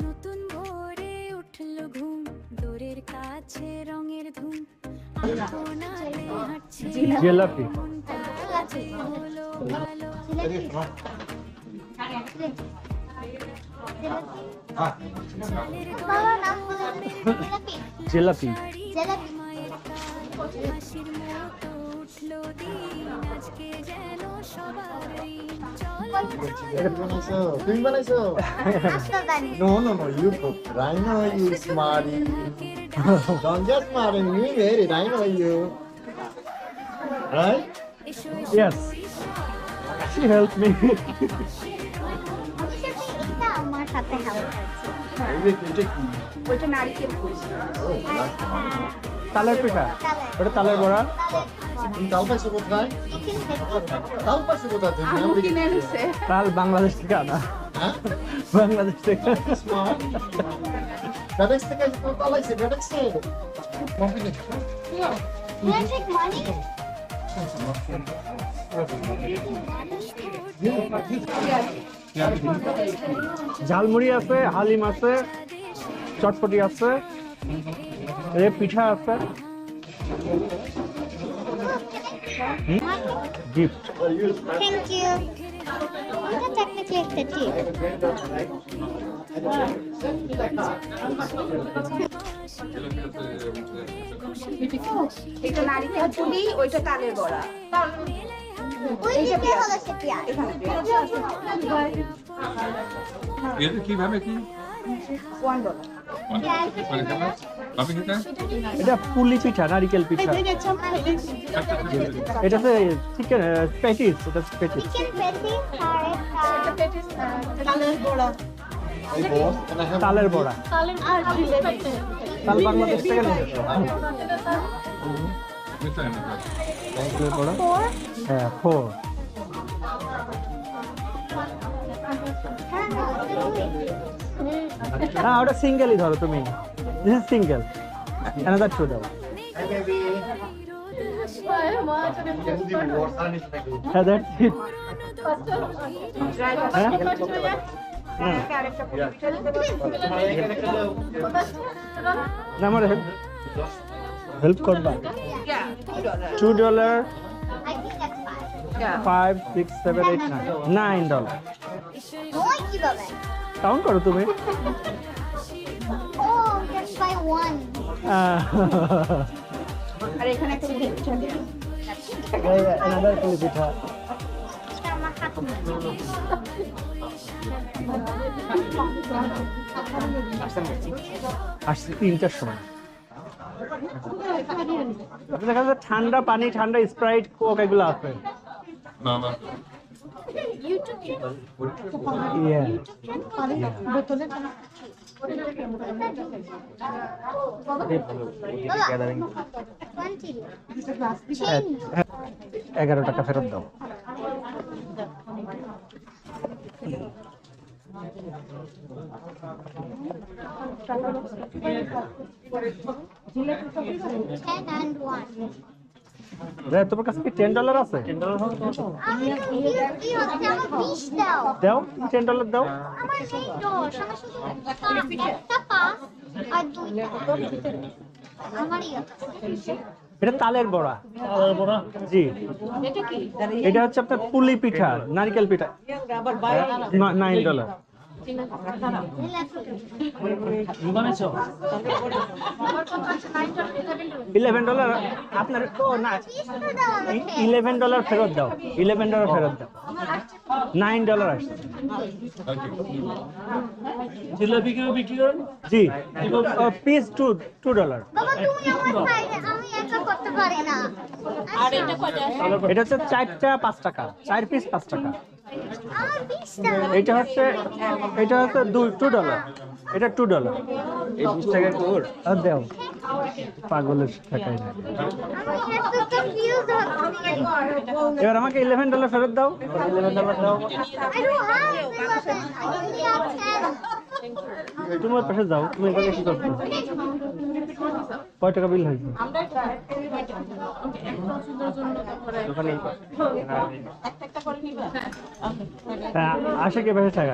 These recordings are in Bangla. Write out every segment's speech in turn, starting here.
নতুন ভোরে উঠল ঘুম, দূরের কাছে রঙের ধুম, আপনাতে হাঁটছে জিলাপি মনটা যে হলো ভালো। জিলাপি মায়ের কাছে হাসির মতো উঠলো দিন, আজকে যেন সবার ঋণ। চলো তুমি বানাইছো? No, no, no, you cook. I know you smart. Don't just smart and me married. I know you. Right? এসো Yes, she helped me. আমার সাথে হেল্প ওইটা নারকেল তালের পিঠা, ওটা তালের বড়া। তুমি তাল পাইছো কোথায়? তাল পাইছো কোথায় তুমি? আম্মু কিনে এনেছে তাল বাংলাদেশ থেকে আনা, হ্যাঁ? বাংলাদেশ থেকে। Smart. FedEx থেকে এসে তাল আইছে, FedEx এ। Combination. মানি ঝালমুড়ি আছে, হালিম আছে, চটপটি আছে, এই পিঠা আছে। গিফট। থ্যাংক ইউ এটা টেকনিক্যালি একটা টিপ এটা নারকেল পুলি, ওইটা তালের বড়া। ওই দিকে হলো সে পেঁয়াজ এটা কিভাবে কি $1 আপনি এটা এটা পুলি পিঠা, নারিকেল পিঠা। এটা হচ্ছে চিকেন প্যাটিস, এটা প্যাটিস। চিকেন পেটি Hey boss, can I have তালের বড়া, আর তাল বাংলাদেশ থেকে নিয়ে এসেছে। তালের বড়া, হ্যাঁ 4। না ওটা সিঙ্গেলই ধরো তুমি, দিস ইজ সিঙ্গেল, অ্যানাদার 2 দাও। হ্যাঁ দ্যাটস ইট। হ্যাঁ আরেকটা পুলি পিঠা দিতে না আমার হেল্প করবা। $2, I think that's fine 5, 6, 7, 8, 9 $9। ওই কিভাবে কাউন্ট করো তুমি। oh just by one আর এখানে একটা পুলি পিঠা দিই। another পুলি পিঠা। এটা আমার হাতে আসছে 3টার সময়। আপনাদের কাছে ঠান্ডা পানি, ঠান্ডা স্প্রাইট, কোক এগুলো আছে? না না Yeah. হ্যাঁ, 11 টাকা ফেরত দাও। Ten and one. রে, তোমার কাছে কি $10 আছে? আমি কি হচ্ছে আমার 20 দাও দাও, $10 দাও। আমার নেই দোষ আমার শুধু একটা পাস আর দুইটা আমারই আছে এটা তালের বড়া। জি, এটা হচ্ছে আপনার পুলি পিঠা, নারকেল পিঠা। $9। $11 আপনার। ও না, $11 ফেরত দাও, $11 ফেরত দাও। $9 আসছে। জিলাপি কেউ বিক্রি করেন? জি, পিস $2। বাবা তুমি আমার সাইডে আমি একা করতে পারি না আর এটা কত এটা হচ্ছে 4টা 5 টাকা, 4 পিস 5 টাকা। আমার 20 দাও এটা হচ্ছে $2। এটা $2। এই 20 টাকা কোর। আর দাও, পাগলের টাকাই না। আমি এত কনফিউজ হচ্ছি এবার আমাকে $11 ফেরত দাও। $11 দাও। I don't have I only have 10 তুমি ওর পাশে যাও, তুমি এখানে কি করছো? কয় টাকা বিল হয়েছে? দোকানে আসে কে বেশি টাকা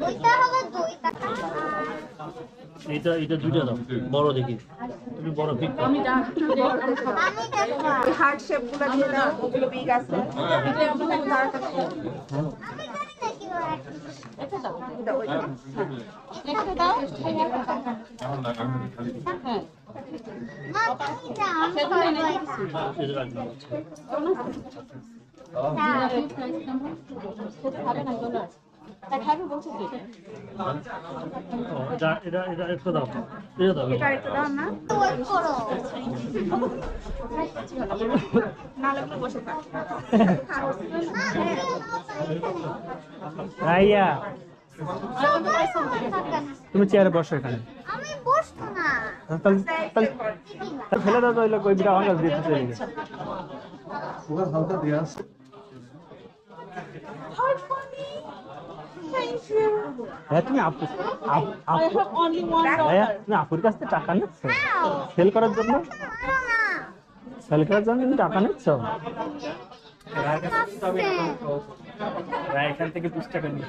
ওইটা হলো 2 টাকা। এটা এটা দুইটা দাও বড় দেখি তুমি বড় পিক আমি দেখো আমি হার্ট শেপ গুলো দিয়ে দাও, ওগুলো বিগ আছে। এটা দাও। দাও ওইটা। এটা দাও। এখন না, আমি খালি মা তুমি দাও, আমি করবো এটা। এটা এটা এটা একটু দাও এটা দাও এটা একটু দাও না। ওয়েট করো। না লাগলে বসে থাক। রাইয়া তুমি চেয়ারে বসো এখানে আমি বসবো না। তাহলে তাহলে তাহলে ফেলে দাও তো ওই লোক ওই বিটা আমার কাছে দিয়ে চলে গেছে পুরো হালকা দিয়ে আছে হ্যাঁ তুমি ভাইয়া তুমি আপুর কাছ থেকে টাকা নিচ্ছ সেল করার জন্য সেল করার জন্য তুমি টাকা নিচ্ছ এখান থেকে 20 টাকা নিয়ে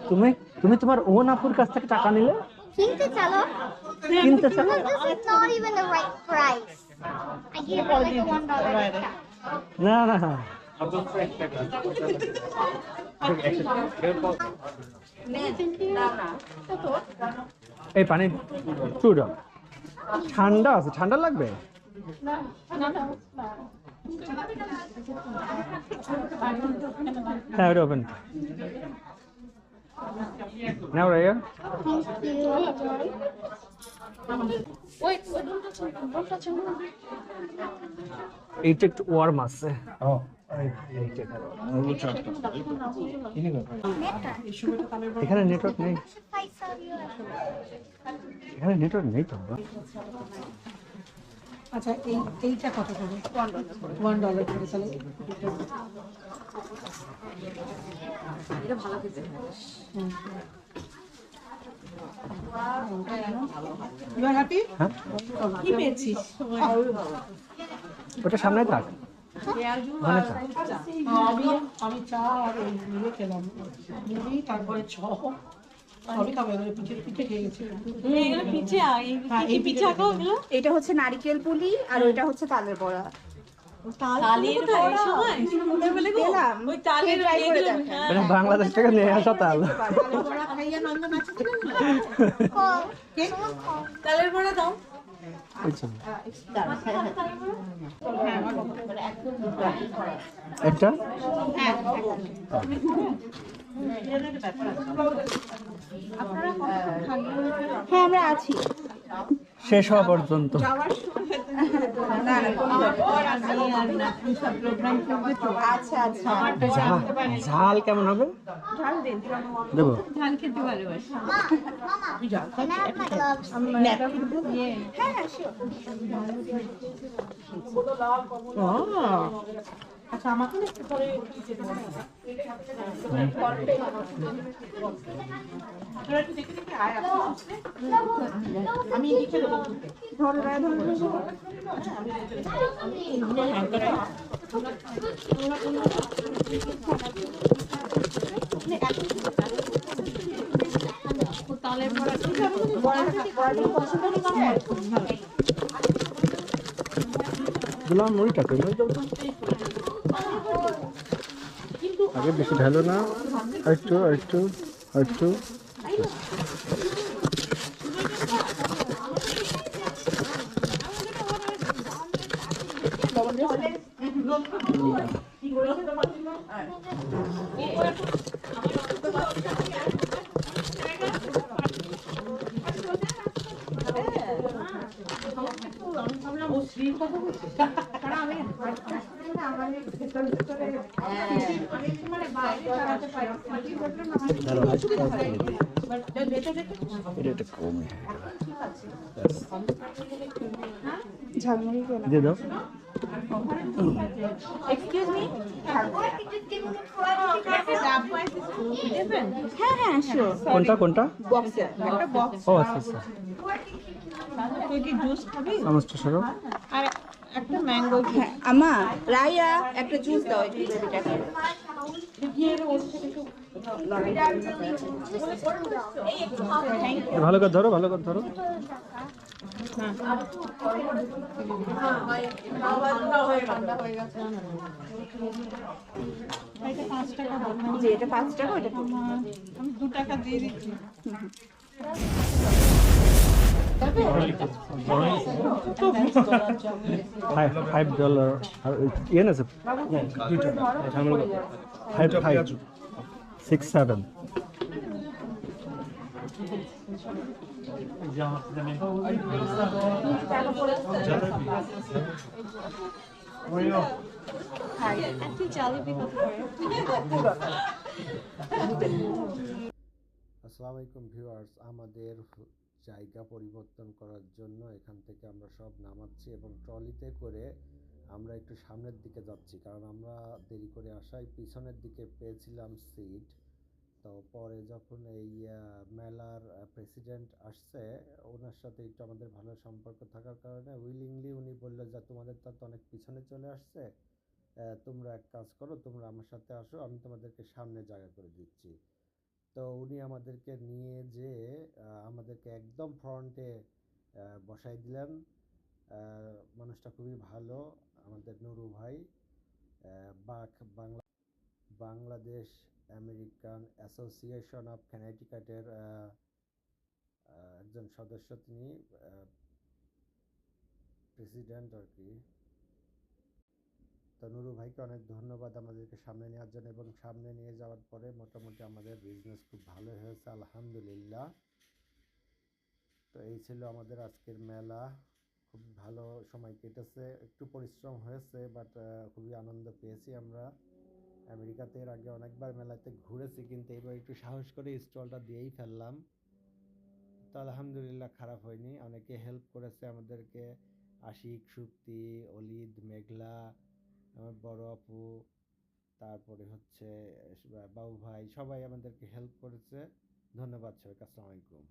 তুমি তুমি তোমার ওন আপুর কাছ থেকে টাকা নিলে কিনতে চলো। কিনতে চাও This is not even the right price. I gave her like a $1 discount. না না এই পানি চুড় ঠান্ডা আছে ঠান্ডা লাগবে হ্যাঁ ওটা ওপেন নাও রাইয়া এইটা একটু ওয়ার্ম আছে এখানে নেটওয়ার্ক নেই এখানে নেটওয়ার্ক নেই তো আচ্ছা এইটা কত করে $1 করে চলে এটা ভালো খেতে। ইউ আর হ্যাপি হ্যাঁ কি পেয়েছিস ওটা সামনে থাক ওখানে থাক আমি চা আর ইয়ে খেলাম মুড়ি তারপরে চপ সবই খাবো এবারে পিঠে খেয়ে গেছি হ্যাঁ এই পিঠে এটা হচ্ছে নারকেল পুলি আর ওইটা হচ্ছে তালের বড়া। পেলাম। খেয়ে try করে দেখেন। এটা বাংলাদেশ থেকে নিয়ে আসা তাল বড়া খাইয়া নন্দন আছে আচ্ছা একটা হ্যাঁ আমরা আছি। শেষ হওয়া পর্যন্ত আচ্ছা আচ্ছা। ঝাল কেমন হবে দেবো Can I have my gloves? হ্যাঁ sure. আচ্ছা আমাকে পরে আমি লিখে দেবো ধরো রায় ধরো। দিলাম মুড়িটা তো আগে বেশি ঢালো না একটু একটু একটু এটা কমে ঝালমুড়ি দিয়ে দাও এক্সকিউজ মি। হ্যাঁ হ্যাঁ শিওর। কোনটা কোনটা বক্সে একটা বক্স। ও আচ্ছা আচ্ছা তুই কি জুস খাবি? চামচটা সরো আর একটা ম্যাঙ্গো হ্যাঁ আমা রাইয়া একটা জুস দাও একটু বেবিটাকে ভালো করে ধরো, ভালো করে ধরো। এটা 5 টাকা দাম। যে এটা 5 টাকা ওটা আমি 2 টাকা দিয়ে দিচ্ছি। $5 আর ইয়েন আছে 5 6 7 আসসালামু আলাইকুম ভিউয়ার্স, আমাদের জায়গা পরিবর্তন করার জন্য এখান থেকে আমরা সব নামাচ্ছি এবং ট্রলিতে করে আমরা একটু সামনের দিকে যাচ্ছি, কারণ আমরা দেরি করে আসায় পিছনের দিকে পেয়েছিলাম সিট। তো পরে যখন এই মেলার প্রেসিডেন্ট আসছে, ওনার সাথে একটু আমাদের ভালো সম্পর্ক থাকার কারণে উইলিংলি উনি বললো যে তোমাদের তো অনেক পিছনে চলে আসছে, তোমরা এক কাজ করো, তোমরা আমার সাথে আসো, আমি তোমাদেরকে সামনে জায়গা করে দিচ্ছি। তো উনি আমাদেরকে নিয়ে যেয়ে আমাদেরকে একদম ফ্রন্টে বসাই দিলেন। মানুষটা খুবই ভালো, আমাদের নুরু ভাই, বাংলাদেশ আমেরিকান অ্যাসোসিয়েশন অফ কানেটিকাটের একজন সদস্য, তিনি প্রেসিডেন্ট আর কি। তো নুরু ভাইকে অনেক ধন্যবাদ আমাদেরকে সামনে নেওয়ার জন্য, এবং সামনে নিয়ে যাওয়ার পরে মোটামুটি আমাদের বিজনেস খুব ভালো হয়েছে আলহামদুলিল্লাহ। তো এই ছিল আমাদের আজকের মেলা, খুব ভালো সময় কেটেছে, একটু পরিশ্রম হয়েছে, বাট খুবই আনন্দ পেয়েছি আমরা। আমেরিকাতে এর আগে অনেকবার মেলাতে ঘুরেছি, কিন্তু এবার একটু সাহস করে স্টলটা দিয়েই ফেললাম। তো আলহামদুলিল্লাহ খারাপ হয়নি, অনেকে হেল্প করেছে আমাদেরকে, আশিক, সুপ্তি, অলিদ, মেঘলা, আমার বড় আপু, তারপরে হচ্ছে বাবু ভাই, সবাই আমাদেরকে হেল্প করেছে। ধন্যবাদ সবাইকে, আসসালামু আলাইকুম।